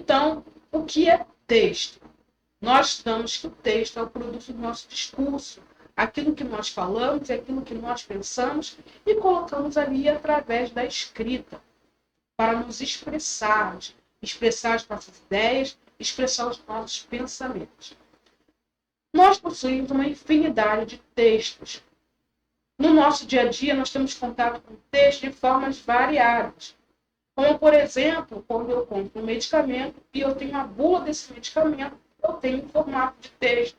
Então, o que é texto? Nós estamos que o texto é o produto do nosso discurso, aquilo que nós falamos, aquilo que nós pensamos e colocamos ali através da escrita, para nos expressarmos, expressar as nossas ideias, expressar os nossos pensamentos. Nós possuímos uma infinidade de textos. No nosso dia a dia, nós temos contato com textos de formas variadas. Como, por exemplo, quando eu compro um medicamento e eu tenho a bula desse medicamento, eu tenho um formato de texto.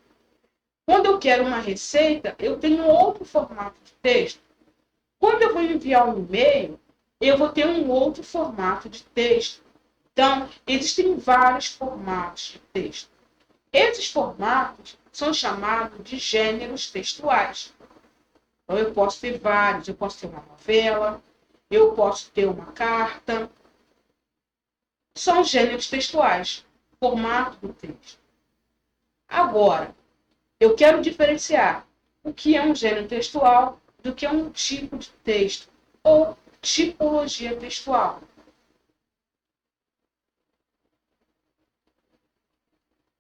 Quando eu quero uma receita, eu tenho outro formato de texto. Quando eu vou enviar um e-mail, eu vou ter um outro formato de texto. Então, existem vários formatos de texto. Esses formatos são chamados de gêneros textuais. Então, eu posso ter vários. Eu posso ter uma novela, eu posso ter uma carta. São gêneros textuais, formato do texto. Agora, eu quero diferenciar o que é um gênero textual do que é um tipo de texto, ou tipologia textual.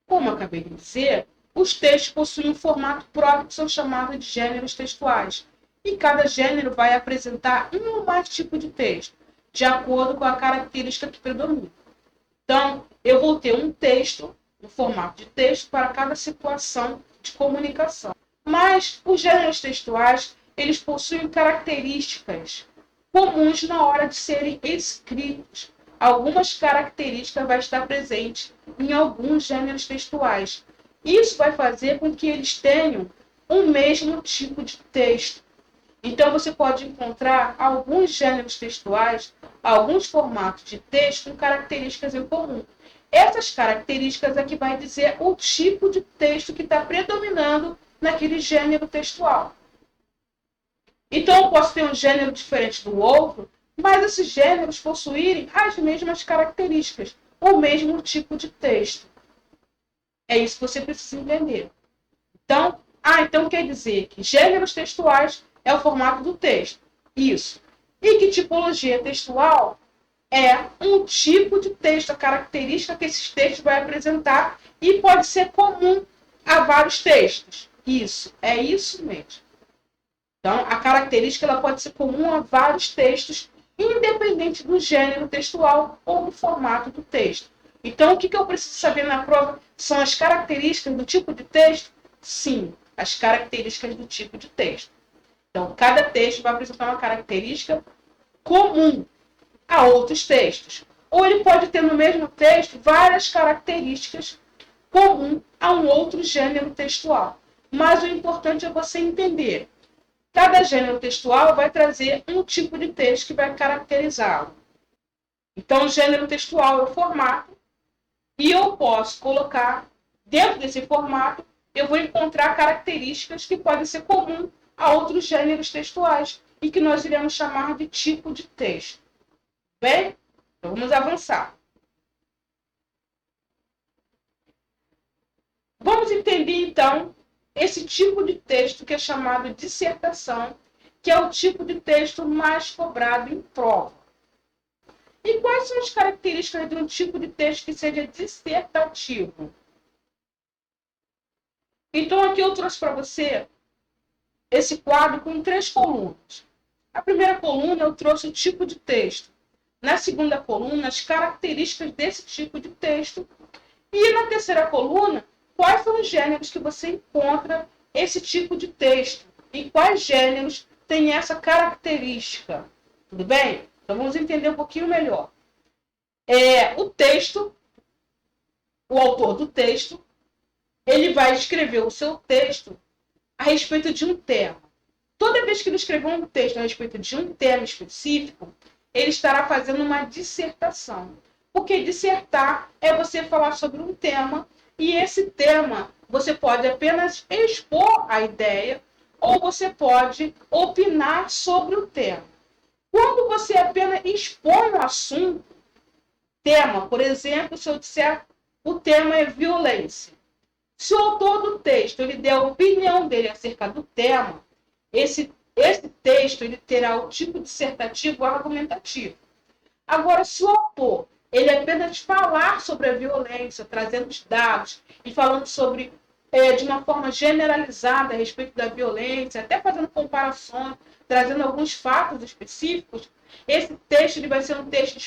Como eu acabei de dizer, os textos possuem um formato próprio que são chamados de gêneros textuais. E cada gênero vai apresentar um ou mais tipos de texto, de acordo com a característica que predomina. Então, eu vou ter um texto, um formato de texto para cada situação de comunicação. Mas os gêneros textuais, eles possuem características comuns na hora de serem escritos. Algumas características vão estar presentes em alguns gêneros textuais. Isso vai fazer com que eles tenham o mesmo tipo de texto. Então, você pode encontrar alguns gêneros textuais, alguns formatos de texto com características em comum. Essas características é que vai dizer o tipo de texto que está predominando naquele gênero textual. Então, eu posso ter um gênero diferente do outro, mas esses gêneros possuírem as mesmas características, o mesmo tipo de texto. É isso que você precisa entender. Então quer dizer que gêneros textuais é o formato do texto. Isso. E que tipologia textual é um tipo de texto, a característica que esses textos vão apresentar e pode ser comum a vários textos. Isso, é isso mesmo. Então, a característica ela pode ser comum a vários textos, independente do gênero textual ou do formato do texto. Então, o que eu preciso saber na prova são as características do tipo de texto? Sim, as características do tipo de texto. Então, cada texto vai apresentar uma característica comum a outros textos. Ou ele pode ter no mesmo texto várias características comuns a um outro gênero textual. Mas o importante é você entender. Cada gênero textual vai trazer um tipo de texto que vai caracterizá-lo. Então, o gênero textual é o formato, e eu posso colocar, dentro desse formato, eu vou encontrar características que podem ser comuns a outros gêneros textuais, e que nós iremos chamar de tipo de texto. Bem? Então, vamos avançar. Vamos entender, então, esse tipo de texto que é chamado dissertação, que é o tipo de texto mais cobrado em prova. E quais são as características de um tipo de texto que seja dissertativo? Então, aqui eu trouxe para você esse quadro com 3 colunas. A primeira coluna eu trouxe o tipo de texto. Na segunda coluna, as características desse tipo de texto. E na terceira coluna, quais são os gêneros que você encontra esse tipo de texto? E quais gêneros têm essa característica? Tudo bem? Então vamos entender um pouquinho melhor. O texto, o autor do texto, ele vai escrever o seu texto a respeito de um tema. Toda vez que ele escrever um texto a respeito de um tema específico, ele estará fazendo uma dissertação. Porque dissertar é você falar sobre um tema, e esse tema você pode apenas expor a ideia, ou você pode opinar sobre o tema. Quando você apenas expõe o assunto, tema, por exemplo, se eu disser o tema é violência. Se o autor do texto ele der a opinião dele acerca do tema, esse texto ele terá o tipo dissertativo argumentativo. Agora, se o autor ele apenas falar sobre a violência, trazendo os dados e falando sobre, de uma forma generalizada a respeito da violência, até fazendo comparações, trazendo alguns fatos específicos, esse texto ele vai ser um texto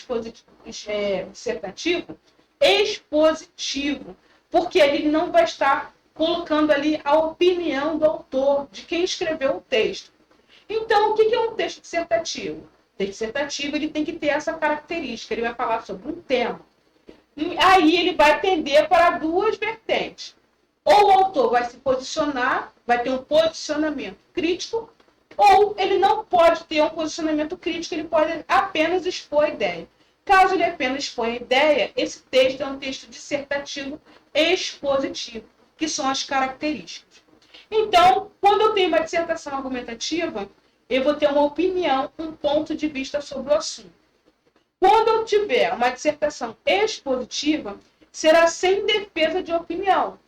dissertativo expositivo, porque ele não vai estar colocando ali a opinião do autor, de quem escreveu o texto. Então, o que é um texto dissertativo? O texto dissertativo ele tem que ter essa característica, ele vai falar sobre um tema. E aí ele vai tender para duas vertentes. Ou o autor vai se posicionar, vai ter um posicionamento crítico, ou ele não pode ter um posicionamento crítico, ele pode apenas expor a ideia. Caso ele apenas exponha a ideia, esse texto é um texto dissertativo expositivo, que são as características. Então, quando eu tenho uma dissertação argumentativa, eu vou ter uma opinião, um ponto de vista sobre o assunto. Quando eu tiver uma dissertação expositiva, será sem defesa de opinião.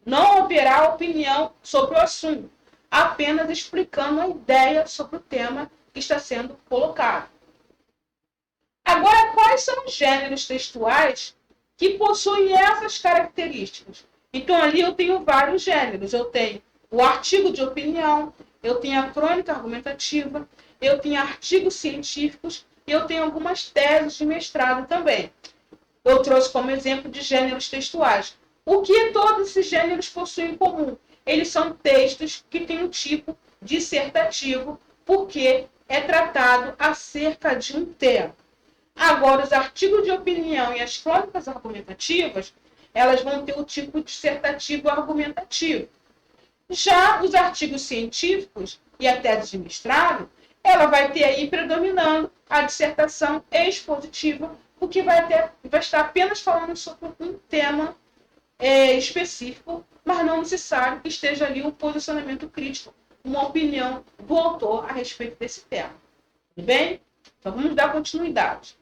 Não haverá opinião sobre o assunto, apenas explicando a ideia sobre o tema que está sendo colocado. Agora, quais são os gêneros textuais que possuem essas características? Então, ali eu tenho vários gêneros. Eu tenho o artigo de opinião, eu tenho a crônica argumentativa, eu tenho artigos científicos e eu tenho algumas teses de mestrado também. Eu trouxe como exemplo de gêneros textuais. O que todos esses gêneros possuem em comum? Eles são textos que têm um tipo dissertativo, porque é tratado acerca de um tema. Agora, os artigos de opinião e as crônicas argumentativas, elas vão ter o tipo dissertativo argumentativo. Já os artigos científicos e a tese de mestrado, ela vai ter aí predominando a dissertação expositiva, porque vai estar apenas falando sobre um tema específico, mas não necessário que esteja ali um posicionamento crítico, uma opinião do autor a respeito desse tema. Tudo bem? Então, vamos dar continuidade.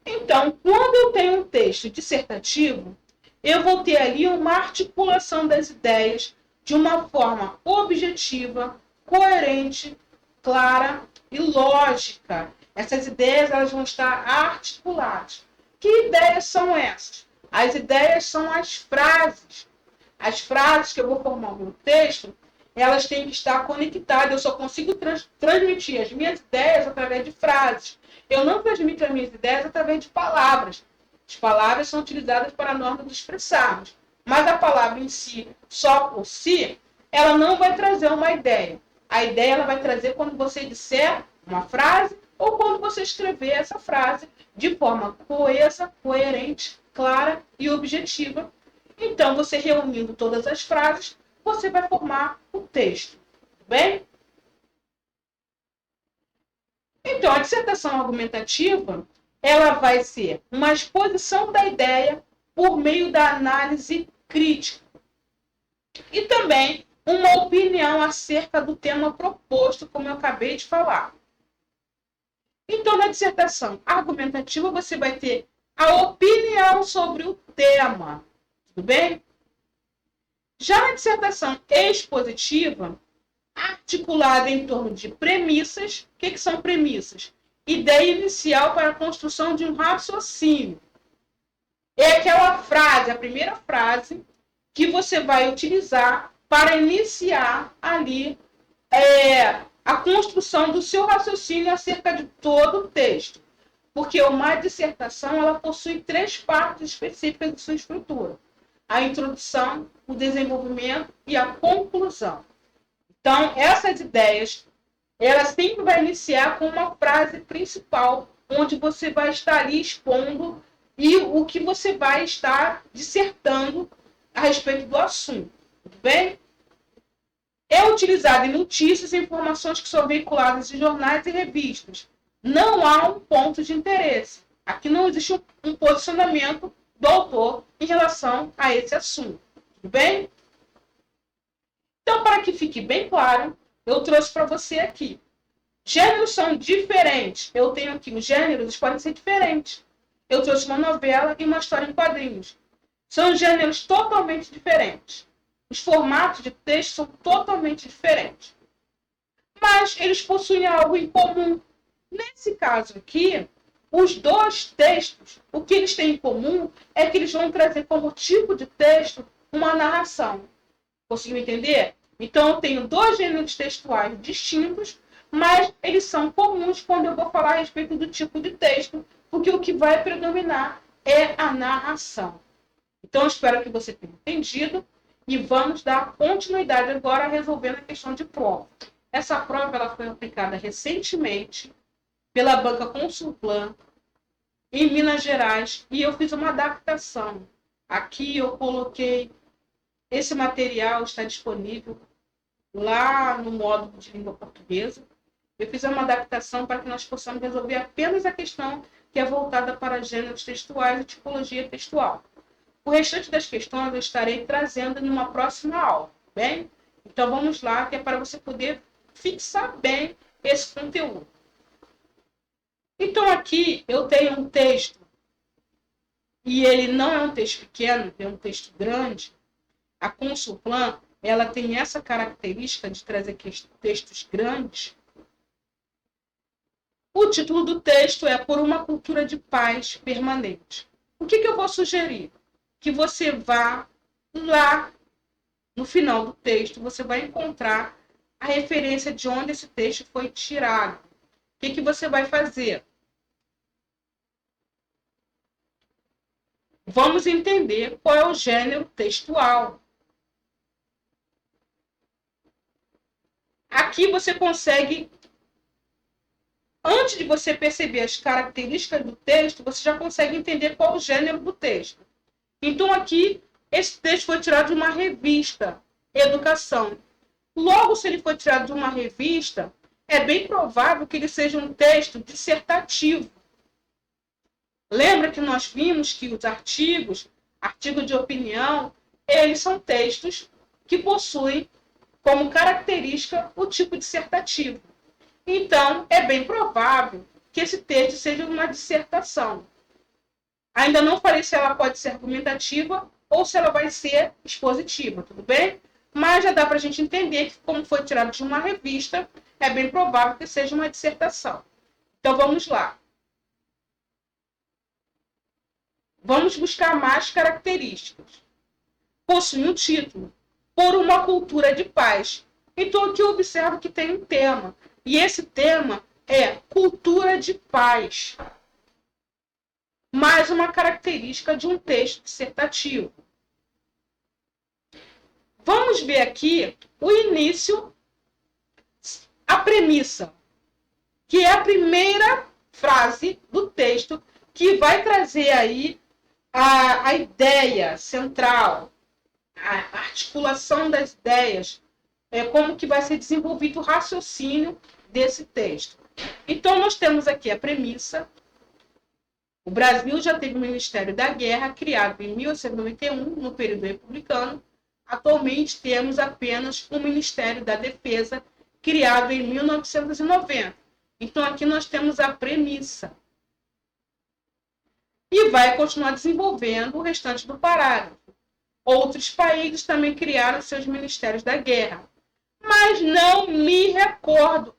Então, quando eu tenho um texto dissertativo, eu vou ter ali uma articulação das ideias de uma forma objetiva, coerente, clara e lógica. Essas ideias elas vão estar articuladas. Que ideias são essas? As ideias são as frases. As frases que eu vou formar no texto, elas têm que estar conectadas. Eu só consigo transmitir as minhas ideias através de frases. Eu não transmito as minhas ideias através de palavras. As palavras são utilizadas para a norma de expressarmos. Mas a palavra em si, só por si, ela não vai trazer uma ideia. A ideia ela vai trazer quando você disser uma frase ou quando você escrever essa frase de forma coesa, coerente, clara e objetiva. Então, você reunindo todas as frases, você vai formar o texto. Tudo bem? Então, a dissertação argumentativa, ela vai ser uma exposição da ideia por meio da análise crítica. E também uma opinião acerca do tema proposto, como eu acabei de falar. Então, na dissertação argumentativa, você vai ter a opinião sobre o tema. Tudo bem? Já na dissertação expositiva, articulada em torno de premissas. O que são premissas? Ideia inicial para a construção de um raciocínio. É aquela frase, a primeira frase, que você vai utilizar para iniciar ali a construção do seu raciocínio acerca de todo o texto. Porque uma dissertação ela possui 3 partes específicas de sua estrutura. A introdução, o desenvolvimento e a conclusão. Então, essas ideias, ela sempre vai iniciar com uma frase principal, onde você vai estar ali expondo e o que você vai estar dissertando a respeito do assunto. Tudo bem? É utilizado em notícias e informações que são veiculadas em jornais e revistas. Não há um ponto de interesse. Aqui não existe um posicionamento do autor em relação a esse assunto. Tudo bem? Então, para que fique bem claro, eu trouxe para você aqui. Gêneros são diferentes. Eu tenho aqui os gêneros, podem ser diferentes. Eu trouxe uma novela e uma história em quadrinhos. São gêneros totalmente diferentes. Os formatos de texto são totalmente diferentes. mas eles possuem algo em comum. Nesse caso aqui, os dois textos, o que eles têm em comum é que eles vão trazer como tipo de texto uma narração. Conseguiu entender? Então, eu tenho dois gêneros textuais distintos, mas eles são comuns quando eu vou falar a respeito do tipo de texto, porque o que vai predominar é a narração. Então, eu espero que você tenha entendido e vamos dar continuidade agora resolvendo a questão de prova. Essa prova ela foi aplicada recentemente pela banca Consulplan em Minas Gerais e eu fiz uma adaptação. Aqui eu coloquei esse material, está disponível lá no módulo de língua portuguesa. Eu fiz uma adaptação para que nós possamos resolver apenas a questão que é voltada para gêneros textuais e tipologia textual. O restante das questões eu estarei trazendo em uma próxima aula, bem? Então vamos lá, que é para você poder fixar bem esse conteúdo. Então aqui eu tenho um texto, e ele não é um texto pequeno, é um texto grande. A Consulplan, ela tem essa característica de trazer textos grandes. O título do texto é Por uma Cultura de Paz Permanente. O que eu vou sugerir? Que você vá lá no final do texto, você vai encontrar a referência de onde esse texto foi tirado. O que você vai fazer? Vamos entender qual é o gênero textual. Aqui você consegue, antes de você perceber as características do texto, você já consegue entender qual é o gênero do texto. Então aqui, esse texto foi tirado de uma revista, Educação. Logo, se ele foi tirado de uma revista, é bem provável que ele seja um texto dissertativo. Lembra que nós vimos que os artigos, artigo de opinião, eles são textos que possuem como característica o tipo dissertativo. Então, é bem provável que esse texto seja uma dissertação. Ainda não falei se ela pode ser argumentativa ou se ela vai ser expositiva, tudo bem? Mas já dá para a gente entender que, como foi tirado de uma revista, é bem provável que seja uma dissertação. Então, vamos lá. Vamos buscar mais características. Possui um título, Por uma Cultura de Paz. Então, aqui eu observo que tem um tema. E esse tema é cultura de paz. Mais uma característica de um texto dissertativo. Vamos ver aqui o início, a premissa, que é a primeira frase do texto que vai trazer aí a ideia central, a articulação das ideias, como que vai ser desenvolvido o raciocínio desse texto. Então, nós temos aqui a premissa. O Brasil já teve o Ministério da Guerra, criado em 1891, no período republicano. Atualmente, temos apenas o Ministério da Defesa, criado em 1990. Então, aqui nós temos a premissa. E vai continuar desenvolvendo o restante do parágrafo. Outros países também criaram seus Ministérios da Guerra. Mas não me recordo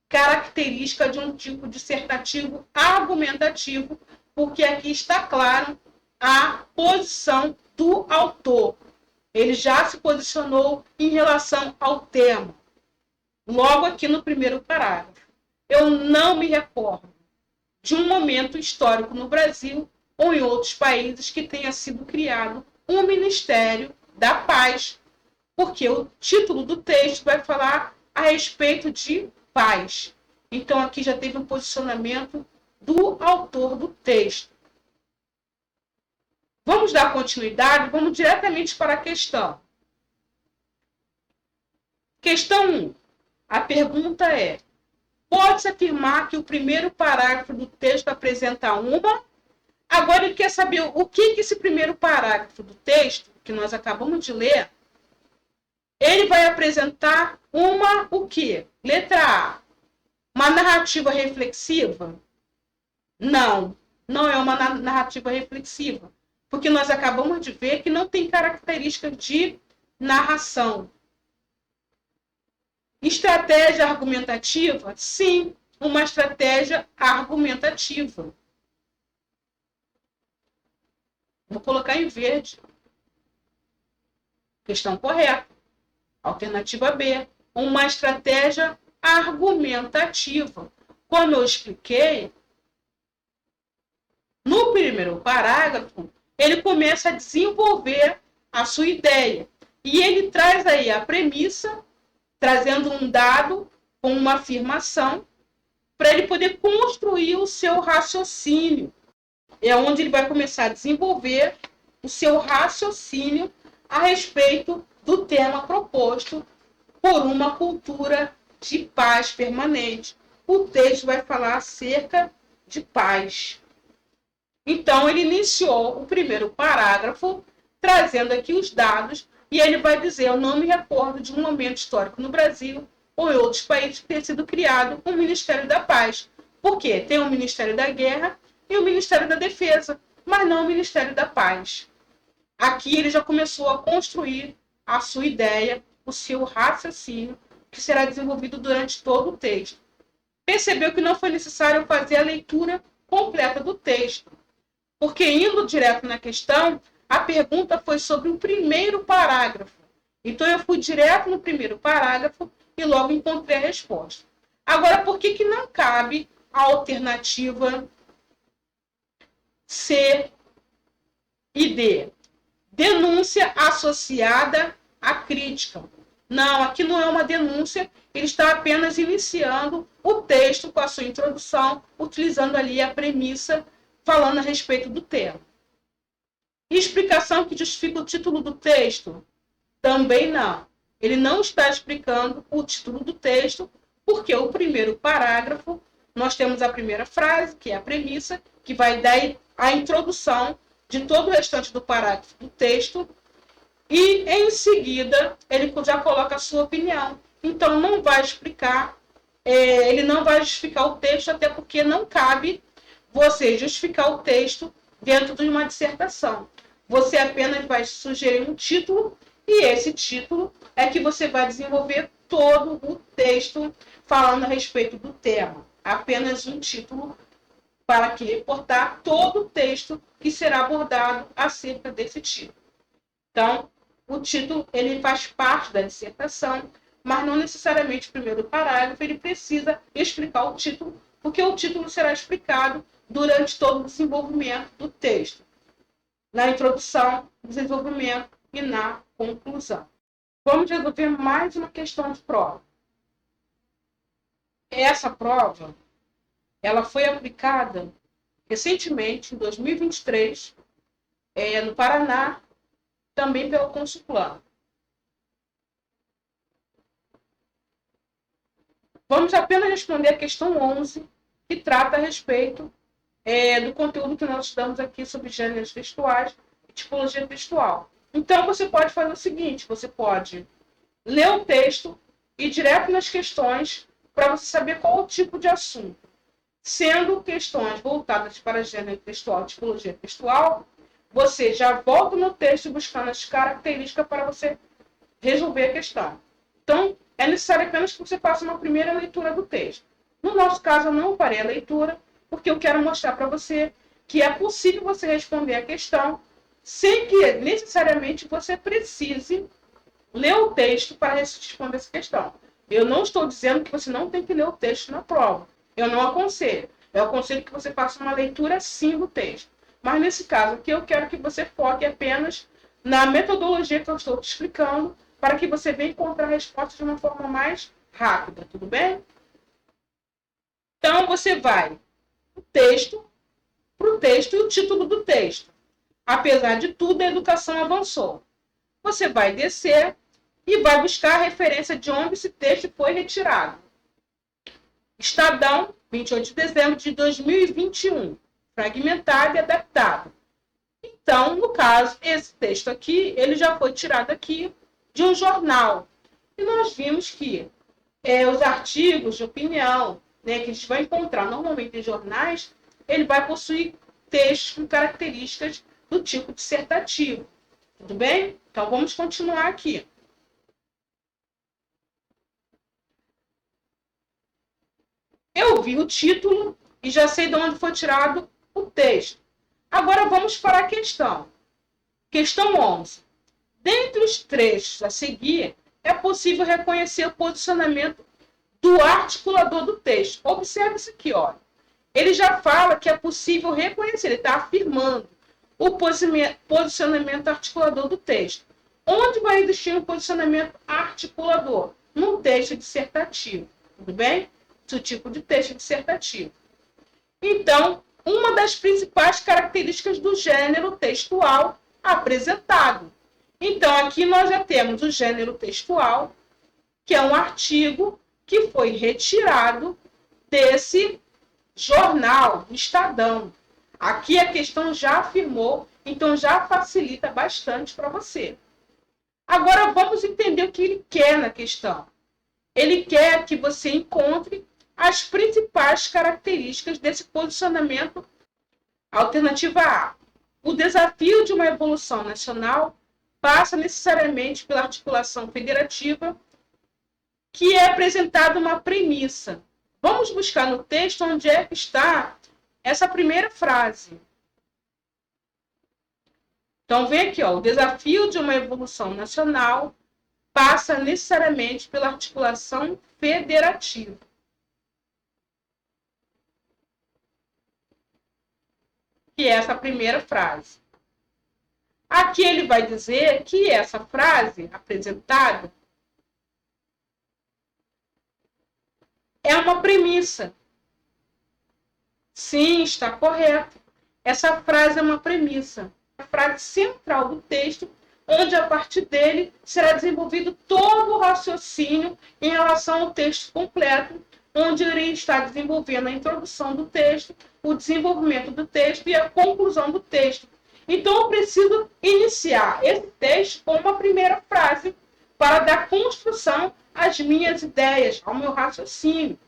característica de um tipo dissertativo argumentativo, porque aqui está claro a posição do autor. Ele já se posicionou em relação ao tema. Logo aqui no primeiro parágrafo. Eu não me recordo de um momento histórico no Brasil ou em outros países que tenha sido criado um Ministério da Paz, porque o título do texto vai falar a respeito de paz. Então, aqui já teve um posicionamento do autor do texto. Vamos dar continuidade? Vamos diretamente para a questão. Questão 1. A pergunta é: pode-se afirmar que o primeiro parágrafo do texto apresenta uma? Agora ele quer saber o que esse primeiro parágrafo do texto, que nós acabamos de ler, ele vai apresentar o quê? Letra A. Uma narrativa reflexiva? Não, não é uma narrativa reflexiva, porque nós acabamos de ver que não tem característica de narração. Estratégia argumentativa? Sim, uma estratégia argumentativa. Vou colocar em verde. Questão correta. Alternativa B. Uma estratégia argumentativa. Como eu expliquei, no primeiro parágrafo, ele começa a desenvolver a sua ideia. E ele traz aí a premissa, trazendo um dado com uma afirmação, para ele poder construir o seu raciocínio. É onde ele vai começar a desenvolver o seu raciocínio a respeito do tema proposto por uma cultura de paz permanente. O texto vai falar acerca de paz. Então, ele iniciou o primeiro parágrafo, trazendo aqui os dados, e ele vai dizer: eu não me recordo de um momento histórico no Brasil ou em outros países ter sido criado um Ministério da Paz. Por quê? Tem o Ministério da Guerra e o Ministério da Defesa, mas não o Ministério da Paz. Aqui ele já começou a construir a sua ideia, o seu raciocínio, que será desenvolvido durante todo o texto. Percebeu que não foi necessário fazer a leitura completa do texto, porque indo direto na questão, a pergunta foi sobre o primeiro parágrafo. Então eu fui direto no primeiro parágrafo e logo encontrei a resposta. Agora, por que não cabe a alternativa C e D? Denúncia associada à crítica. Não, aqui não é uma denúncia, ele está apenas iniciando o texto com a sua introdução, utilizando ali a premissa, falando a respeito do tema. Explicação que justifica o título do texto? Também não. Ele não está explicando o título do texto, porque o primeiro parágrafo, nós temos a primeira frase, que é a premissa, que vai dar a introdução de todo o restante do parágrafo do texto, e em seguida ele já coloca a sua opinião. Então não vai explicar, ele não vai justificar o texto, até porque não cabe você justificar o texto dentro de uma dissertação. Você apenas vai sugerir um título, e esse título é que você vai desenvolver todo o texto falando a respeito do tema. Apenas um título para que reportar todo o texto que será abordado acerca desse título. Então, o título ele faz parte da dissertação, mas não necessariamente o primeiro parágrafo ele precisa explicar o título, porque o título será explicado durante todo o desenvolvimento do texto, na introdução, desenvolvimento e na conclusão. Vamos resolver mais uma questão de prova. Essa prova ela foi aplicada recentemente, em 2023, no Paraná, também pelo Consulplano. Vamos apenas responder a questão 11, que trata a respeito do conteúdo que nós estudamos aqui sobre gêneros textuais e tipologia textual. Então, você pode fazer o seguinte, você pode ler o texto e ir direto nas questões para você saber qual o tipo de assunto. Sendo questões voltadas para gênero textual e tipologia textual, você já volta no texto buscando as características para você resolver a questão. Então, é necessário apenas que você faça uma primeira leitura do texto. No nosso caso, eu não farei a leitura, porque eu quero mostrar para você que é possível você responder a questão sem que necessariamente você precise ler o texto para responder essa questão. Eu não estou dizendo que você não tem que ler o texto na prova. Eu não aconselho. Eu aconselho que você faça uma leitura sim do texto. Mas nesse caso aqui, eu quero que você foque apenas na metodologia que eu estou te explicando, para que você venha encontrar a resposta de uma forma mais rápida, tudo bem? Então, você vai para o texto e o título do texto. Apesar de tudo, a educação avançou. Você vai descer e vai buscar a referência de onde esse texto foi retirado. Estadão, 28 de dezembro de 2021. Fragmentado e adaptado. Então, no caso, esse texto aqui, ele já foi tirado aqui de um jornal. E nós vimos que os artigos de opinião, né, que a gente vai encontrar normalmente em jornais, ele vai possuir textos com características do tipo dissertativo. Tudo bem? Então, vamos continuar aqui. Eu vi o título e já sei de onde foi tirado o texto. Agora vamos para a questão. Questão 11. Dentre os trechos a seguir, é possível reconhecer o posicionamento do articulador do texto. Observe isso aqui, olha. Ele já fala que é possível reconhecer, ele está afirmando o posicionamento articulador do texto. Onde vai existir um posicionamento articulador? Num texto dissertativo, tudo bem? Do tipo de texto dissertativo. Então, uma das principais características do gênero textual apresentado. Então, aqui nós já temos o gênero textual, que é um artigo que foi retirado desse jornal, do Estadão. Aqui a questão já afirmou, então já facilita bastante para você. Agora vamos entender o que ele quer na questão. Ele quer que você encontre as principais características desse posicionamento. Alternativa A. O desafio de uma evolução nacional passa necessariamente pela articulação federativa, que é apresentada uma premissa. Vamos buscar no texto onde é que está essa primeira frase. Então, vem aqui, ó, o desafio de uma evolução nacional passa necessariamente pela articulação federativa. Que é essa primeira frase. Aqui ele vai dizer que essa frase apresentada é uma premissa. Sim, está correto. Essa frase é uma premissa. A frase central do texto, onde a partir dele será desenvolvido todo o raciocínio em relação ao texto completo, onde ele está desenvolvendo a introdução do texto, o desenvolvimento do texto e a conclusão do texto. Então, eu preciso iniciar esse texto com uma primeira frase para dar construção às minhas ideias, ao meu raciocínio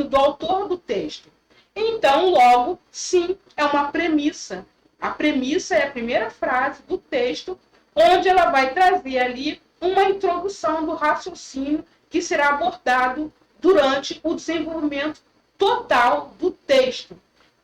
do autor do texto. Então, logo, sim, é uma premissa. A premissa é a primeira frase do texto, onde ela vai trazer ali uma introdução do raciocínio que será abordado durante o desenvolvimento total do texto,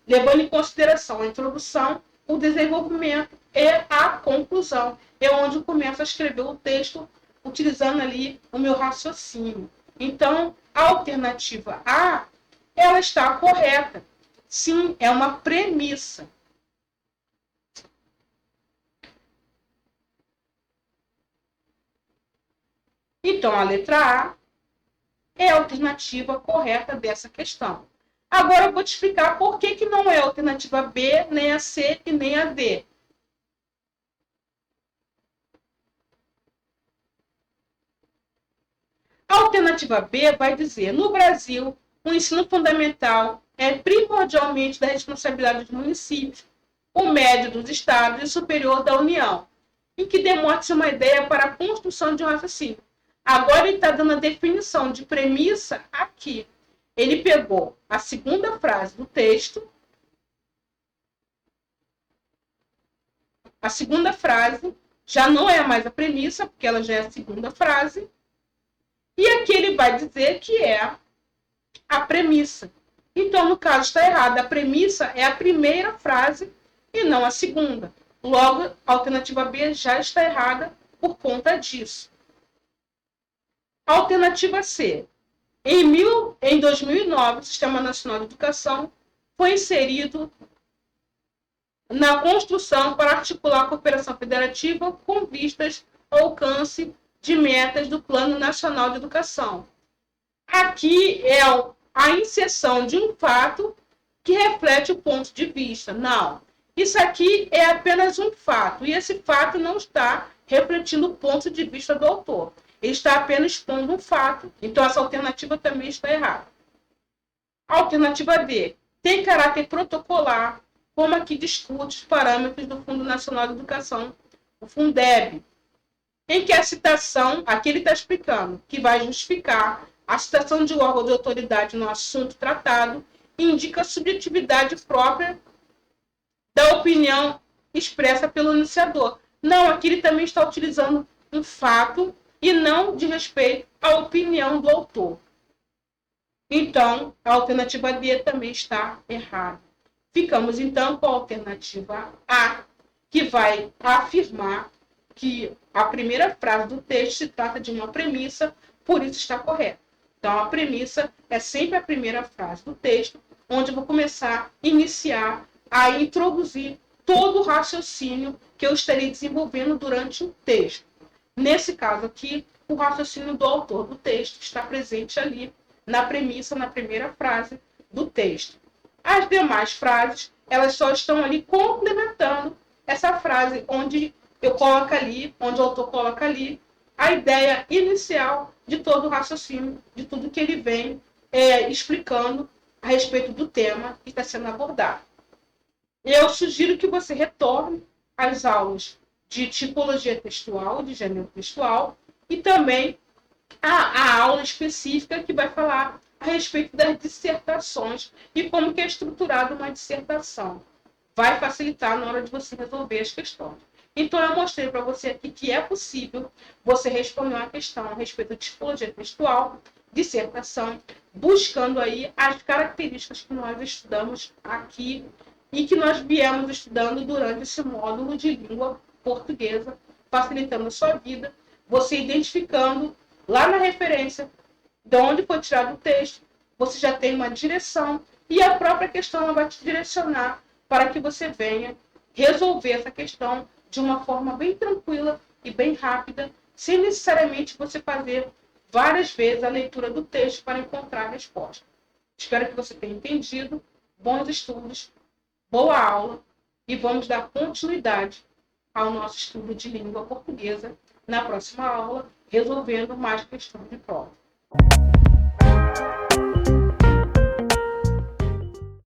levando em consideração a introdução, o desenvolvimento e a conclusão. É onde eu começo a escrever o texto utilizando ali o meu raciocínio. Então, a alternativa A, ela está correta. Sim, é uma premissa. Então, a letra A é a alternativa correta dessa questão. Agora eu vou te explicar por que não é a alternativa B, nem a C e nem a D. A alternativa B vai dizer, no Brasil, o ensino fundamental é primordialmente da responsabilidade dos municípios, o médio dos estados e o superior da União, em que demonstra uma ideia para a construção de um raciocínio. Agora ele está dando a definição de premissa aqui. Ele pegou a segunda frase do texto, a segunda frase já não é mais a premissa, porque ela já é a segunda frase, e aqui ele vai dizer que é a premissa. Então, no caso, está errado. A premissa é a primeira frase e não a segunda. Logo, a alternativa B já está errada por conta disso. Alternativa C. Em 2009, o Sistema Nacional de Educação foi inserido na construção para articular a cooperação federativa com vistas ao alcance de metas do Plano Nacional de Educação. Aqui é a inserção de um fato que reflete o ponto de vista. Não, isso aqui é apenas um fato, e esse fato não está refletindo o ponto de vista do autor. Ele está apenas expondo um fato, então essa alternativa também está errada. A alternativa D tem caráter protocolar, como aqui discute os parâmetros do Fundo Nacional de Educação, o Fundeb, em que a citação, aqui ele está explicando, que vai justificar a citação de um órgão de autoridade no assunto tratado, indica a subjetividade própria da opinião expressa pelo iniciador. Não, aqui ele também está utilizando um fato e não de respeito à opinião do autor. Então, a alternativa D também está errada. Ficamos, então, com a alternativa A, que vai afirmar que a primeira frase do texto se trata de uma premissa, por isso está correto. Então, a premissa é sempre a primeira frase do texto, onde eu vou começar a iniciar, a introduzir todo o raciocínio que eu estarei desenvolvendo durante o texto. Nesse caso aqui, o raciocínio do autor do texto está presente ali na premissa, na primeira frase do texto. As demais frases, elas só estão ali complementando essa frase onde eu coloco ali, onde o autor coloca ali, a ideia inicial de todo o raciocínio, de tudo que ele vem explicando a respeito do tema que está sendo abordado. Eu sugiro que você retorne às aulas de tipologia textual, de gênero textual, e também a aula específica que vai falar a respeito das dissertações e como que é estruturada uma dissertação. Vai facilitar na hora de você resolver as questões. Então, eu mostrei para você aqui que é possível você responder uma questão a respeito de tipologia textual, dissertação, buscando aí as características que nós estudamos aqui e que nós viemos estudando durante esse módulo de língua portuguesa, facilitando a sua vida, você identificando lá na referência de onde foi tirado o texto, você já tem uma direção e a própria questão vai te direcionar para que você venha resolver essa questão de uma forma bem tranquila e bem rápida, sem necessariamente você fazer várias vezes a leitura do texto para encontrar a resposta. Espero que você tenha entendido. Bons estudos, boa aula e vamos dar continuidade ao nosso estudo de língua portuguesa na próxima aula, resolvendo mais questões de prova.